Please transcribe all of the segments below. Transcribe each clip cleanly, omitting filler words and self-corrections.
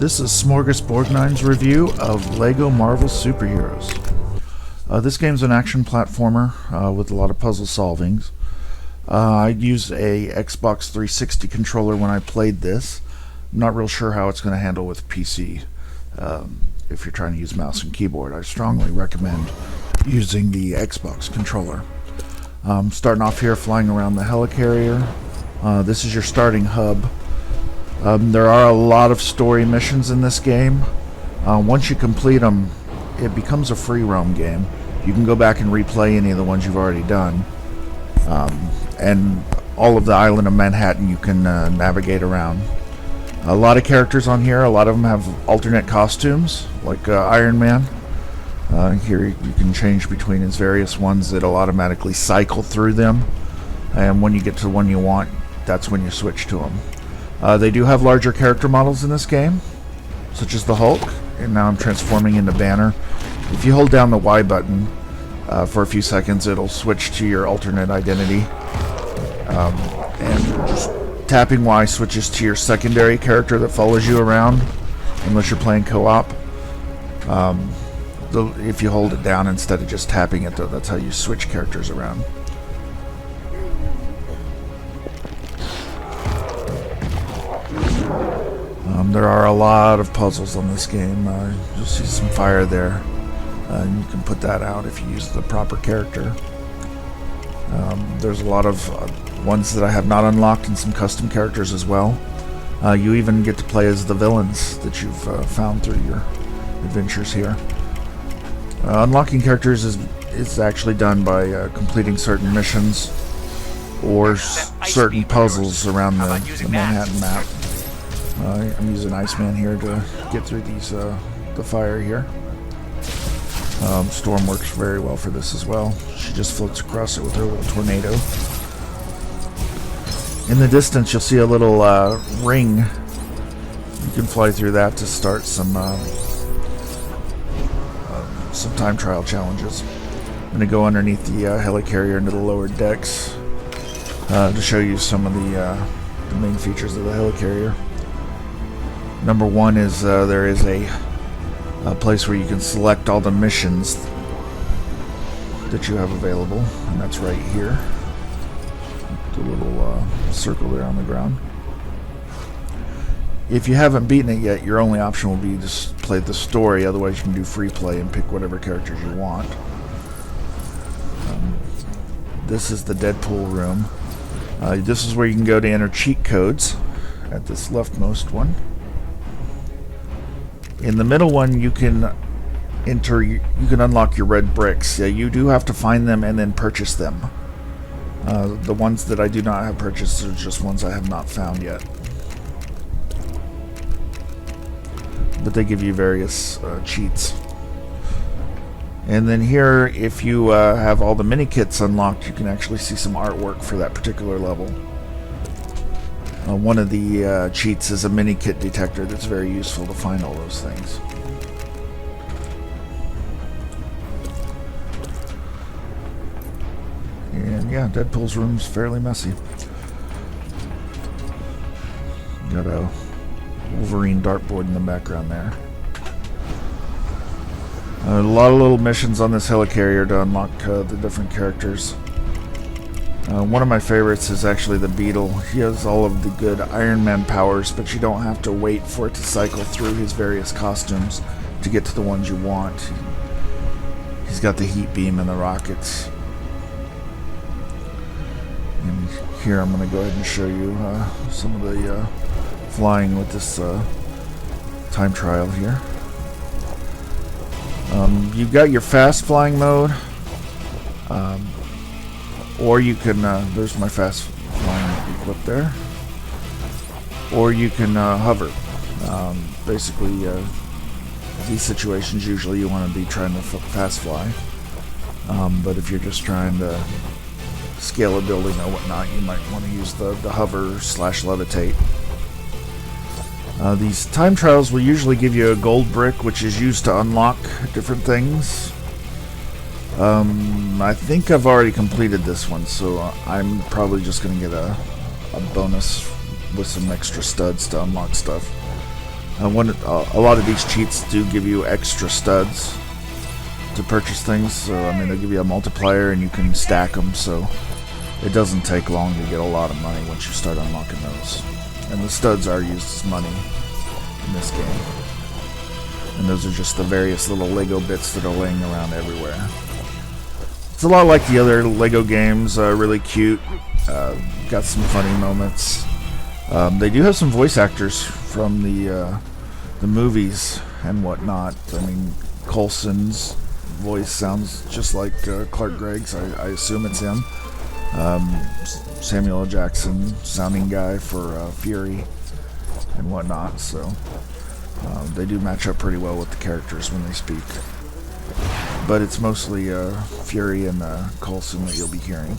This is SmorgasBorgnine's review of LEGO Marvel Superheroes. This game's an action platformer with a lot of puzzle solvings. I used a Xbox 360 controller when I played this. I'm not real sure how it's going to handle with PC. If you're trying to use mouse and keyboard, I strongly recommend using the Xbox controller. Starting off here, flying around the helicarrier. This is your starting hub. There are a lot of story missions in this game. Once you complete them, it becomes a free roam game. You can go back and replay any of the ones you've already done. And all of the island of Manhattan you can navigate around. A lot of characters on here. A lot of them have alternate costumes, like Iron Man. Here you can change between his various ones that'll automatically cycle through them. And when you get to the one you want, that's when you switch to them. They do have larger character models in this game, such as the Hulk, and now I'm transforming into Banner. If you hold down the Y button for a few seconds, it'll switch to your alternate identity. And just tapping Y switches to your secondary character that follows you around, unless you're playing co-op. If you hold it down instead of just tapping it, though, that's how you switch characters around. There are a lot of puzzles on this game. You'll see some fire there. And you can put that out if you use the proper character. There's a lot of ones that I have not unlocked and some custom characters as well. You even get to play as the villains that you've found through your adventures here. Unlocking characters is actually done by completing certain missions or certain puzzles around the Manhattan map. I'm using Iceman here to get through the fire here. Storm works very well for this as well. She just floats across it with her little tornado. In the distance, you'll see a little ring. You can fly through that to start some time trial challenges. I'm going to go underneath the helicarrier into the lower decks to show you some of the main features of the helicarrier. Number one is there is a place where you can select all the missions that you have available, and that's right here. The little circle there on the ground. If you haven't beaten it yet, your only option will be to play the story. Otherwise, you can do free play and pick whatever characters you want. This is the Deadpool room. This is where you can go to enter cheat codes at this leftmost one. In the middle one, you can unlock your red bricks. Yeah, you do have to find them and then purchase them. The ones that I do not have purchased are just ones I have not found yet. But they give you various cheats. And then here, if you have all the mini kits unlocked, you can actually see some artwork for that particular level. One of the cheats is a mini kit detector that's very useful to find all those things. And yeah, Deadpool's room's fairly messy. Got a Wolverine dartboard in the background there. A lot of little missions on this helicarrier to unlock the different characters. One of my favorites is actually the Beetle. He has all of the good Iron Man powers, but you don't have to wait for it to cycle through his various costumes to get to the ones you want. He's got the heat beam and the rockets. And here I'm going to go ahead and show you some of the flying with this time trial here. You've got your fast flying mode. Or you can, there's my fast flying equipped there. Or you can hover. Basically, these situations usually you want to be trying to fast fly. But if you're just trying to scale a building or whatnot, you might want to use the hover / levitate. These time trials will usually give you a gold brick, which is used to unlock different things. I think I've already completed this one, so I'm probably just going to get a bonus with some extra studs to unlock stuff. A lot of these cheats do give you extra studs to purchase things. So I mean, they give you a multiplier and you can stack them. So it doesn't take long to get a lot of money once you start unlocking those. And the studs are used as money in this game. And those are just the various little Lego bits that are laying around everywhere. It's a lot like the other Lego games, really cute, got some funny moments. They do have some voice actors from the movies and whatnot. I mean, Coulson's voice sounds just like Clark Gregg's, I assume it's him. Samuel L. Jackson, sounding guy for Fury and whatnot, so they do match up pretty well with the characters when they speak. But it's mostly Fury and Coulson that you'll be hearing.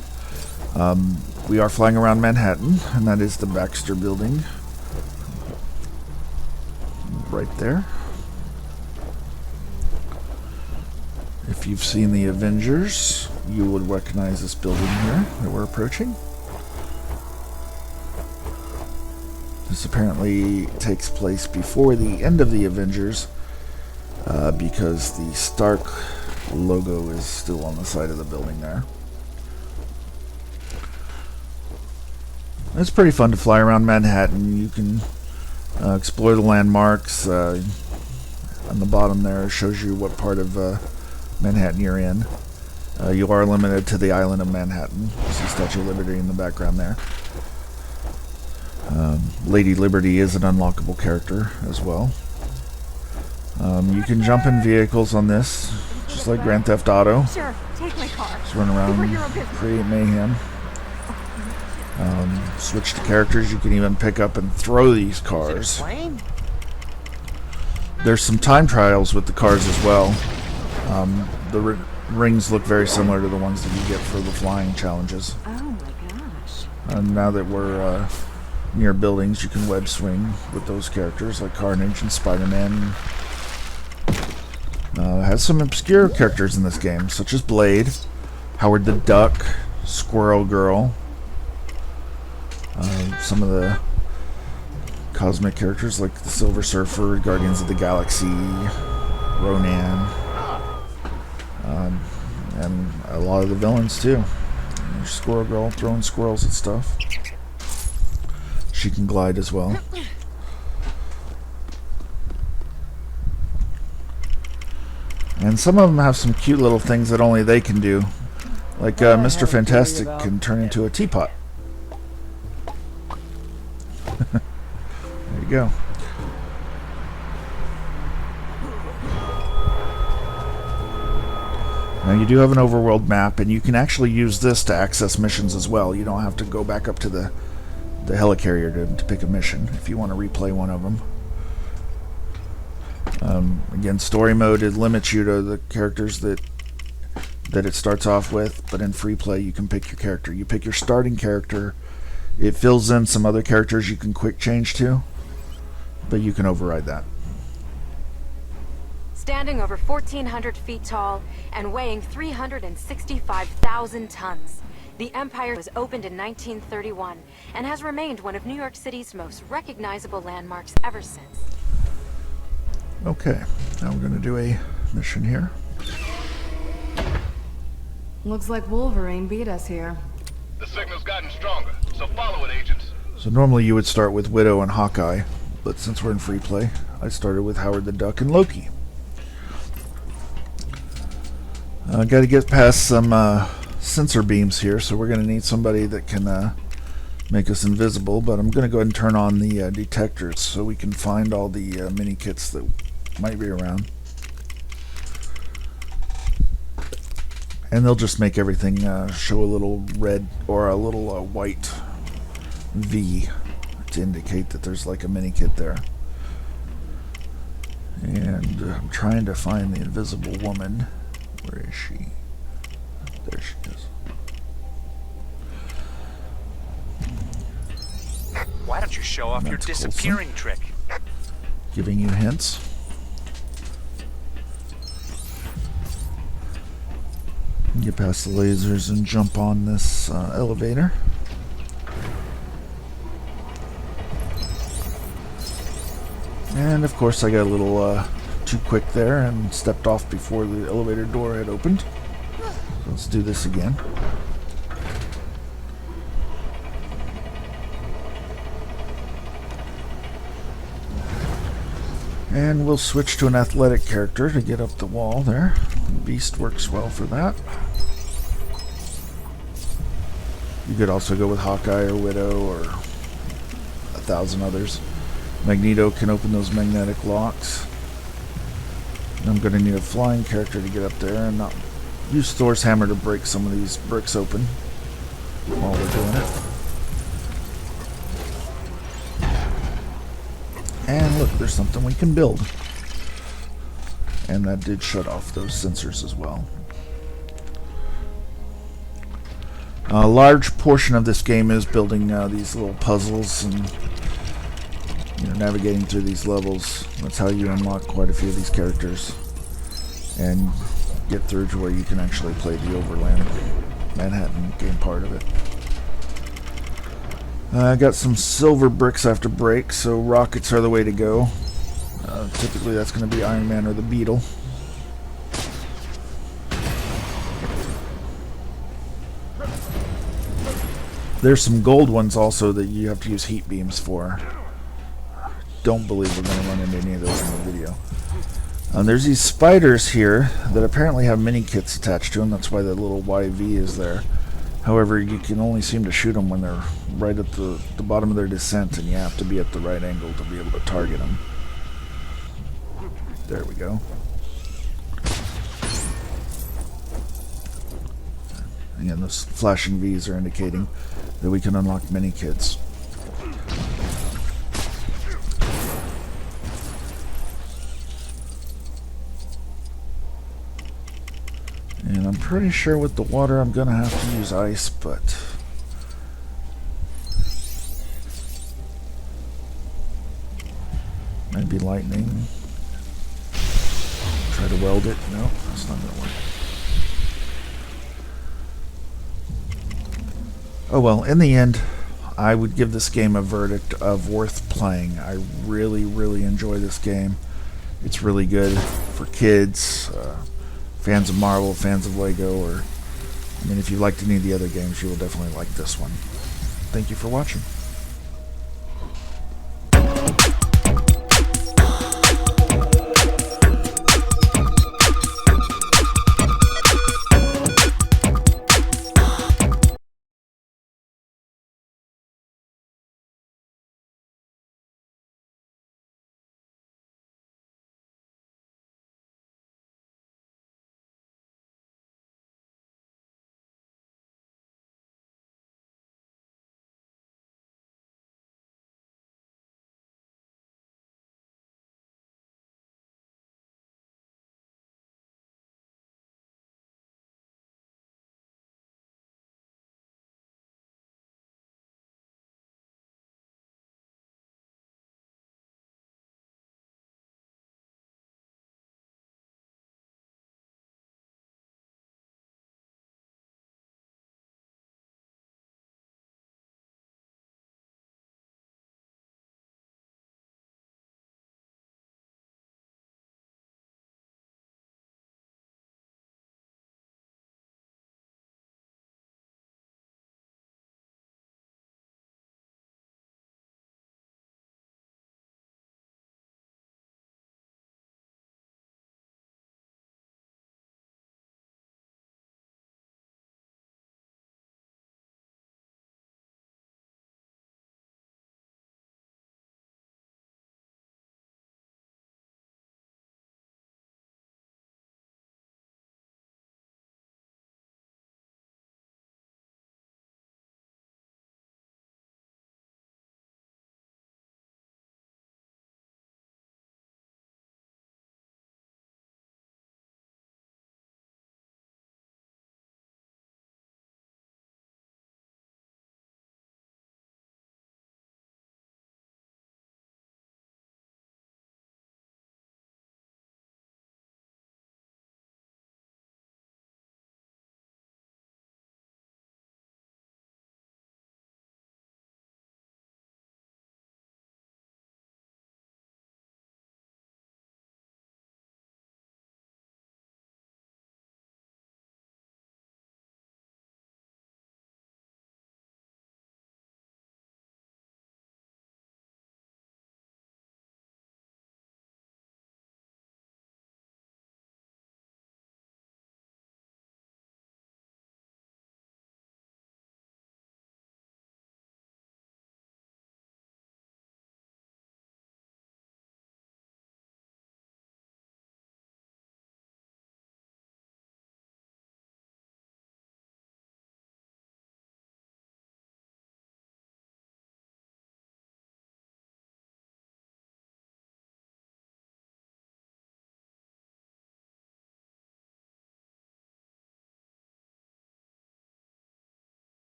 We are flying around Manhattan, and that is the Baxter Building. Right there. If you've seen the Avengers, you would recognize this building here that we're approaching. This apparently takes place before the end of the Avengers, because the Stark logo is still on the side of the building there. It's pretty fun to fly around Manhattan. You can explore the landmarks. On the bottom there shows you what part of Manhattan you're in. You are limited to the island of Manhattan. You see Statue of Liberty in the background there. Lady Liberty is an unlockable character as well. You can jump in vehicles on this, just like Grand Theft Auto. Sure, take my car. Just run around, create mayhem. Switch to characters. You can even pick up and throw these cars. There's some time trials with the cars as well. The rings look very similar to the ones that you get for the flying challenges. Oh my gosh. And now that we're near buildings, you can web swing with those characters like Carnage and Spider-Man. Has some obscure characters in this game, such as Blade, Howard the Duck, Squirrel Girl. Some of the cosmic characters like the Silver Surfer, Guardians of the Galaxy, Ronan, and a lot of the villains too. There's Squirrel Girl throwing squirrels at stuff. She can glide as well. And some of them have some cute little things that only they can do. Like Mr. Fantastic can turn into a teapot. There you go. Now you do have an overworld map, and you can actually use this to access missions as well. You don't have to go back up to the helicarrier to pick a mission if you want to replay one of them. Again, story mode, it limits you to the characters that it starts off with, but in free play you can pick your character. You pick your starting character. It fills in some other characters you can quick change to, but you can override that. Standing over 1,400 feet tall and weighing 365,000 tons, the Empire was opened in 1931 and has remained one of New York City's most recognizable landmarks ever since. Okay, now we're going to do a mission here. Looks like Wolverine beat us here. The signal's gotten stronger, so follow it, agents. So normally you would start with Widow and Hawkeye, but since we're in free play, I started with Howard the Duck and Loki. Got to get past some sensor beams here, so we're going to need somebody that can make us invisible, but I'm going to go ahead and turn on the detectors so we can find all the mini kits that might be around. And they'll just make everything show a little red or a little white V to indicate that there's like a mini kit there. And I'm trying to find the invisible woman. Where is she? There she is. Why don't you show off your disappearing trick? Giving you hints. Get past the lasers and jump on this elevator. And of course I got a little too quick there and stepped off before the elevator door had opened. Let's do this again. And we'll switch to an athletic character to get up the wall there. Beast works well for that. You could also go with Hawkeye or Widow or 1,000 others. Magneto can open those magnetic locks. I'm going to need a flying character to get up there and not use Thor's hammer to break some of these bricks open while we're doing it. And look, there's something we can build. And that did shut off those sensors as well. A large portion of this game is building these little puzzles and navigating through these levels. That's how you unlock quite a few of these characters and get through to where you can actually play the Overland Manhattan game part of it. I got some silver bricks I have to break, so rockets are the way to go. Typically that's going to be Iron Man or the Beetle. There's some gold ones also that you have to use heat beams for. Don't believe we're going to run into any of those in the video. There's these spiders here that apparently have mini kits attached to them. That's why the little YV is there. However, you can only seem to shoot them when they're right at the bottom of their descent, and you have to be at the right angle to be able to target them. There we go. Again, those flashing V's are indicating that we can unlock mini kits. And I'm pretty sure with the water I'm going to have to use ice, but maybe lightning. Try to weld it. No, that's not going to work. Oh well, in the end, I would give this game a verdict of worth playing. I really, really enjoy this game. It's really good for kids, fans of Marvel, fans of Lego, or, I mean, if you liked any of the other games, you will definitely like this one. Thank you for watching.